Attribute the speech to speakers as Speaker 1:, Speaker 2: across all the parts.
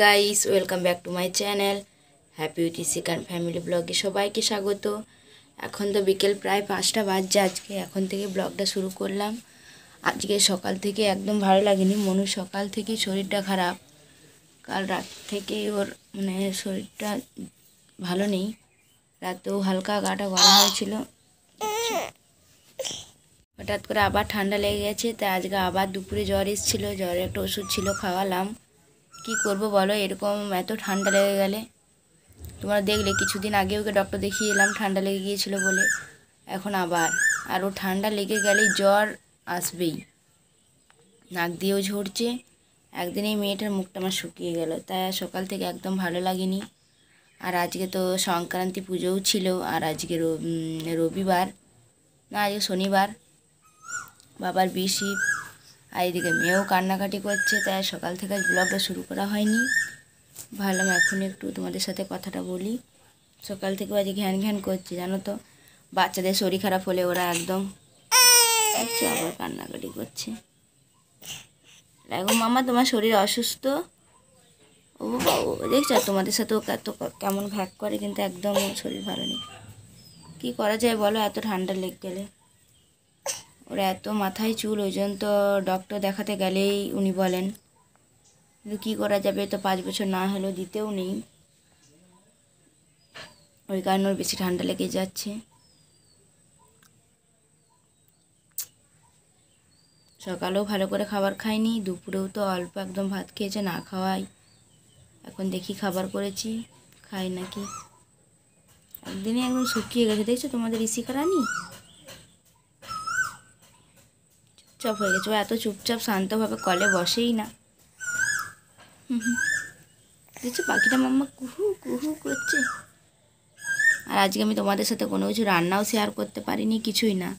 Speaker 1: Guys, welcome back to my channel happy with second family ব্লগে সবাইকে স্বাগত। এখন তো বিকেল প্রায় 5টা বাজছে। আজকে এখন থেকে ব্লগটা শুরু করলাম। আজকে সকাল থেকে একদম ভালো লাগেনি। মনু সকাল থেকেই শরীরটা খারাপ। কাল রাত থেকে ওর শরীরটা ভালো নেই। রাতেও হালকা গাটা গরম হয়েছিল, হঠাৎ করে আবার ঠান্ডা লেগে গেছে। তাই আজকে আবার দুপুরে জ্বর এসেছিলো, জ্বরের একটা ওষুধ ছিল, খাওয়ালাম। কি করব বলো, এরকম এত ঠান্ডা লেগে গেলে। তোমরা দেখলে কিছুদিন আগে ওকে ডক্টর দেখিয়ে এলাম, ঠান্ডা লেগে গিয়েছিল বলে। এখন আবার আর ও ঠান্ডা লেগে গেলেই জ্বর আসবেই, নাক দিয়েও ঝরছে। একদিনেই মেয়েটার মুখটা আমার শুকিয়ে গেল। তাই আর সকাল থেকে একদম ভালো লাগেনি। আর আজকে তো সংক্রান্তি পুজোও ছিল, আর আজকে রবিবার না, আজকে শনিবার, বাবার বিশি। আর এদিকে মেয়েও কান্নাকাটি করছে, তাই সকাল থেকে ব্লগটা শুরু করা হয়নি। ভাবলাম এখন একটু তোমাদের সাথে কথাটা বলি। সকাল থেকে আজকে ঘ্যান ঘ্যান করছে, জানো তো। বাচ্চাদের শরীর খারাপ হলে ওরা একদম আবার কান্নাকাটি করছে। দেখো মামা, তোমার শরীর অসুস্থ। ও বাবু, দেখছো তোমাদের সাথে ও এত কেমন ভ্যাক করে, কিন্তু একদম শরীর ভালো নেই। কী করা যায় বলো, এত ঠান্ডা লেগে গেলে। ওরা এত মাথায় চুল, ওই জন্য তো ডক্টর দেখাতে গেলেই উনি বলেন। কিন্তু কী করা যাবে, তো 5 বছর না হলেও দিতেও নেই। ওই কারণে ওর বেশি ঠান্ডা লেগে যাচ্ছে। সকালেও ভালো করে খাবার খায়নি, দুপুরেও তো অল্প একদম ভাত খেয়েছে, না খাওয়াই। এখন দেখি খাবার করেছি, খাই নাকি। একদিনে একদম শুকিয়ে গেছে, দেখছো তোমাদের ঋষিকা রানী চুপচাপ হয়ে গেছে। ও এত চুপচাপ শান্তভাবে কলে বসেই না। দেখছো পাখিটা মাম্মা কুহু কুহু করছে। আর আজকে আমি তোমাদের সাথে কোনো কিছু রান্নাও শেয়ার করতে পারিনি, কিছুই না।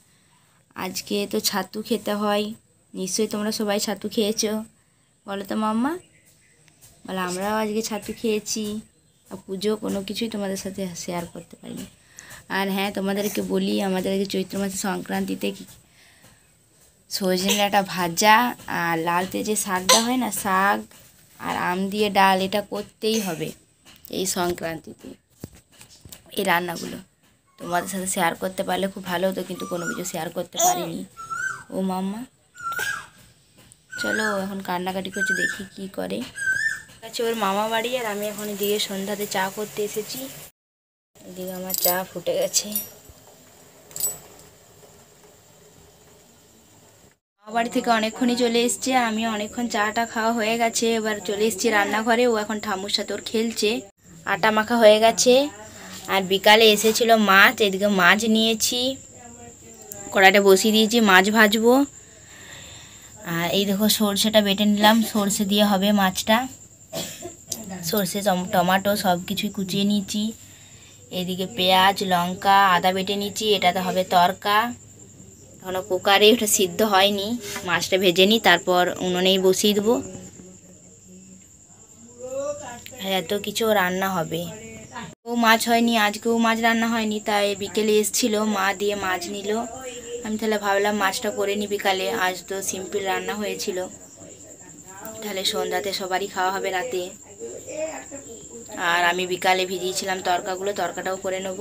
Speaker 1: আজকে তো ছাতু খেতে হয়, নিশ্চয়ই তোমরা সবাই ছাতু খেয়েছো, বলো তো মাম্মা। বলে আমরাও আজকে ছাতু খেয়েছি। আর পুজো কোনো কিছুই তোমাদের সাথে শেয়ার করতে পারিনি। আর হ্যাঁ, তোমাদেরকে বলি, আমাদের আজকে চৈত্র মাসের সংক্রান্তিতে সজনে ডাঁটা ভাজা আর লালতে যে শাকটা হয় না, শাক আর আম দিয়ে ডাল, এটা করতেই হবে এই সংক্রান্তিতে। এই রান্নাগুলো তোমাদের সাথে শেয়ার করতে পারলে খুব ভালো হতো, কিন্তু কোনো কিছু শেয়ার করতে পারিনি। ও মাম্মা, চলো এখন কান্নাকাটি করছে, দেখি কি করে। আচ্ছা, ওর মামা বাড়ি, আর আমি এখন এদিকে সন্ধ্যাতে চা করতে এসেছি। এদিকে আমার চা ফুটে গেছে। মামা বাড়ি থেকে অনেকক্ষণই চলে এসছে, আমিও অনেকক্ষণ চাটা খাওয়া হয়ে গেছে। এবার চলে এসেছি রান্নাঘরে। ও এখন ঠাম্মুর সাথে ওর খেলছে। আটা মাখা হয়ে গেছে। আর বিকালে এসেছিল মাছ, এদিকে মাছ নিয়েছি, কড়াইটা বসিয়ে দিয়েছি, মাছ ভাজবো। আর এই দেখো সর্ষেটা বেটে নিলাম, সর্ষে দিয়ে হবে মাছটা। সর্ষে টমাটো সব কিছুই কুচিয়ে নিয়েছি। এদিকে পেঁয়াজ লঙ্কা আদা বেটে নিয়েছি, এটাতে হবে তরকা। এখনও কুকারে ওটা সিদ্ধ হয়নি, মাছটা ভেজে নিই, তারপর উনুনেই বসিয়ে দেবো। এত কিছু রান্না হবে। ও মাছ হয়নি, আজকেও মাছ রান্না হয়নি, তাই বিকেলে এসেছিলো, মা দিয়ে মাছ নিল। আমি তাহলে ভাবলাম মাছটা করে নিই বিকালে। আজ তো সিম্পল রান্না হয়েছিল, তাহলে সন্ধ্যাতে সবারই খাওয়া হবে রাতে। আর আমি বিকালে ভিজিয়েছিলাম তরকাগুলো, তরকাটাও করে নেব।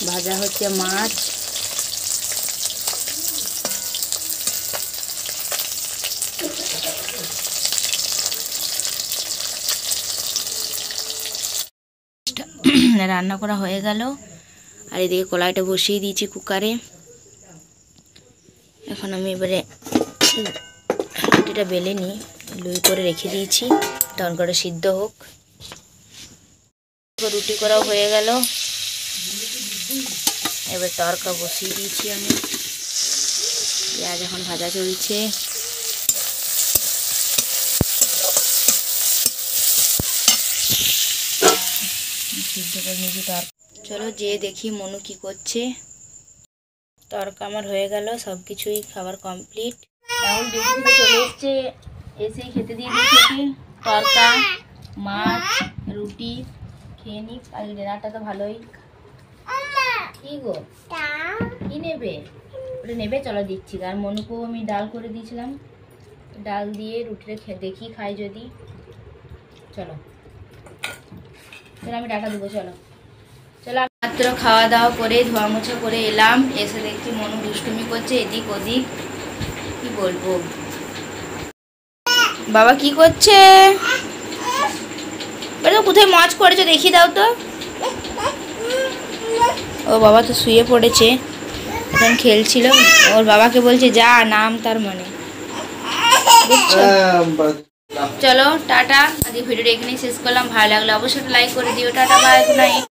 Speaker 1: ভাজা হচ্ছে মাছ। রান্না করা হয়ে গেল। আর এদিকে কড়াইটা বসিয়ে দিয়েছি কুকারে। এখন আমি এবারে রুটিটা বেলে নিই, লুই করে রেখে দিয়েছি, তরকাটা সিদ্ধ হোক। রুটি করাও হয়ে গেল। এবার তরকা বসিয়ে দিয়েছি আমি। পেঁয়াজ এখন ভাজা চলছে। সিদ্ধ করে নিয়েছি তরকা। চলো যেয়ে দেখি মনু কি করছে। তরকা আমার হয়ে গেল, সব কিছুই খাবার কমপ্লিট। রাহুল ডিউটি থেকে চলে এসছে, এসেই খেতে দিয়ে দিয়েছি তরকা মাছ রুটি। খেয়ে নিই, আর ডিনারটা তো ভালোই। কি গো, কি নেবে? ওটা নেবে, চলো দিচ্ছি। আর মনুকেও আমি ডাল করে দিয়েছিলাম, ডাল দিয়ে রুটিটা দেখি খাই যদি। চলো চলো আমি টাটা দেবো। চলো চলো মাত্র খাওয়া দাওয়া করে ধোয়া মোছা করে এলাম, এসে দেখছি মনু দুষ্টুমি করছে এদিক ওদিক, কি বলবো। বাবা কি করছে? কোথায় মজ করেছো দেখিয়ে দাও তো। ও বাবা তো শুয়ে পড়েছে, এখন খেলছিল, ওর বাবাকে বলছে যা, নাম তার মানে। চলো টাটা, আজকে ভিডিওটা এখানেই শেষ করলাম। ভালো লাগলে অবশ্যই লাইক করে দিও। Tata bye, good night.